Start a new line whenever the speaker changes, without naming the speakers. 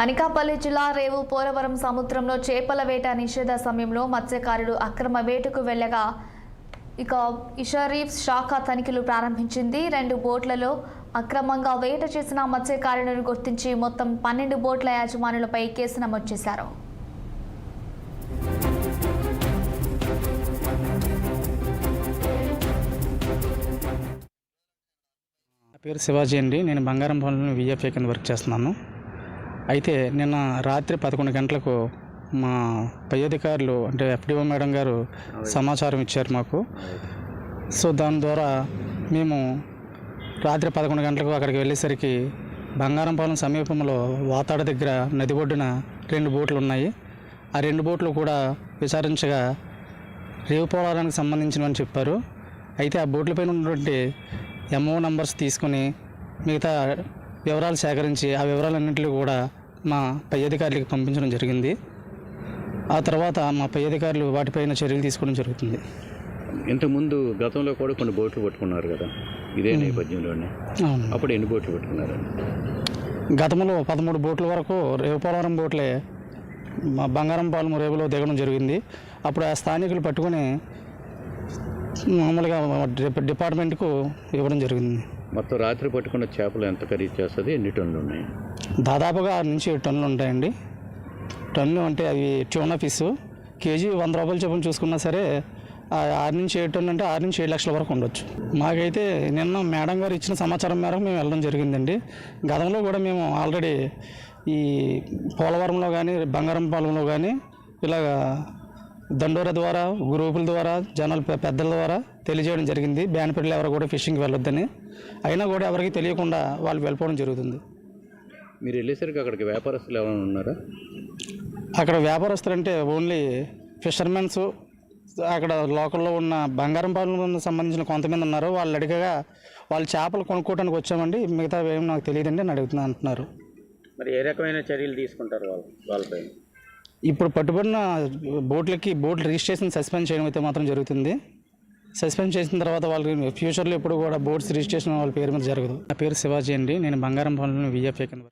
అనకాపల్లి జిల్లా రేవు పోలవరం సముద్రంలో చేపల వేట నిషేధ సమయంలో మత్స్యకారులు అక్రమ వేటకు వెళ్లగా ఫిషరీస్ శాఖ తనిఖీలు ప్రారంభించింది. 2 బోట్లలో అక్రమంగా వేట చేసిన మత్స్యకారులను గుర్తించి మొత్తం 12 బోట్ల యాజమానులపై కేసు నమోదు చేశారు.
నా పేరు శివాజీ అండి. నేను బంగారంపాలెంలో విఎఫ్ఏ కింద వర్క్ చేస్తున్నాను. అయితే నిన్న రాత్రి 11 గంటలకు మా పై అధికారులు అంటే ఎఫ్డిఓ మేడం గారు సమాచారం ఇచ్చారు మాకు. సో దాని ద్వారా మేము రాత్రి 11 గంటలకు అక్కడికి వెళ్ళేసరికి బంగారంపాలెం సమీపంలో వాతాడ దగ్గర నది ఒడ్డున 2 బోట్లు ఉన్నాయి. ఆ 2 బోట్లు కూడా విచారించగా రేవు పోలవరానికి సంబంధించినవని చెప్పారు. అయితే ఆ బోట్లపైన ఉన్నటువంటి ఎంఓ నంబర్స్ తీసుకుని మిగతా వివరాలు సేకరించి ఆ వివరాలన్నింటినీ కూడా మా పై అధికారులకు పంపించడం జరిగింది. ఆ తర్వాత మా పై అధికారులు వాటిపైన చర్యలు తీసుకోవడం జరుగుతుంది.
ఇంతకుముందు గతంలో కూడా కొన్ని బోట్లు పట్టుకున్నారు కదా, ఇదే నేపథ్యంలోనే. అప్పుడు ఎన్ని బోట్లు పట్టుకున్నారు?
గతంలో 13 బోట్ల వరకు రేవు పోలవరం బోట్లే మా బంగారంపాలెం రేవులో దిగడం జరిగింది. అప్పుడు ఆ స్థానికులు పట్టుకొని మామూలుగా డిపార్ట్మెంట్కు ఇవ్వడం జరిగింది.
మొత్తం రాత్రి పట్టుకున్న చేపలు ఎంత ఖరీదు చేస్తుంది? ఎన్ని టన్నులు ఉన్నాయి?
దాదాపుగా 6 నుంచి 7 టన్నులు ఉంటాయండి. టన్ను అంటే అవి ట్యూనా ఫిష్ కేజీ 100 రూపాయలు చొప్పున చూసుకున్నా సరే 6 నుంచి 7 టన్ను అంటే 6 నుంచి 7 లక్షల వరకు ఉండొచ్చు. మాకైతే నిన్న మేడం గారు ఇచ్చిన సమాచారం మేరకు మేము వెళ్ళడం జరిగిందండి. గతంలో కూడా మేము ఆల్రెడీ ఈ పోలవరంలో కానీ బంగారంపాలెంలో కానీ ఇలాగ దండోర ద్వారా గ్రూపుల ద్వారా జనాల పెద్దల ద్వారా తెలియజేయడం జరిగింది. బ్యాన్ పిల్లలు ఎవరు కూడా ఫిషింగ్కి వెళ్ళొద్దని. అయినా కూడా ఎవరికి తెలియకుండా వాళ్ళు వెళ్ళిపోవడం జరుగుతుంది.
మీరు వెళ్ళేసరికి అక్కడికి వ్యాపారస్తులు ఎవరైనా ఉన్నారా?
అక్కడ వ్యాపారస్తులు అంటే ఓన్లీ ఫిషర్మెన్స్, అక్కడ లోకల్లో ఉన్న బంగారంపాలెం సంబంధించిన కొంతమంది ఉన్నారు. వాళ్ళు అడిగగా వాళ్ళు చేపలు కొనుక్కోవడానికి వచ్చామండి, మిగతా ఏమి నాకు తెలియదండి అని అడుగుతున్నా అంటున్నారు.
మరి ఏ రకమైన చర్యలు తీసుకుంటారు వాళ్ళపై?
ఇప్పుడు పట్టుబడిన బోట్ల రిజిస్ట్రేషన్ సస్పెండ్ చేయడం అయితే మాత్రం జరుగుతుంది. సస్పెండ్ చేసిన తర్వాత వాళ్ళకి ఫ్యూచర్లో ఎప్పుడు కూడా బోట్స్ రిజిస్ట్రేషన్ వాళ్ళ పేరు మీద జరగదు. నా పేరు శివాజీ అండి. నేను బంగారంపాలెంలో విఎఫ్ఏ కింద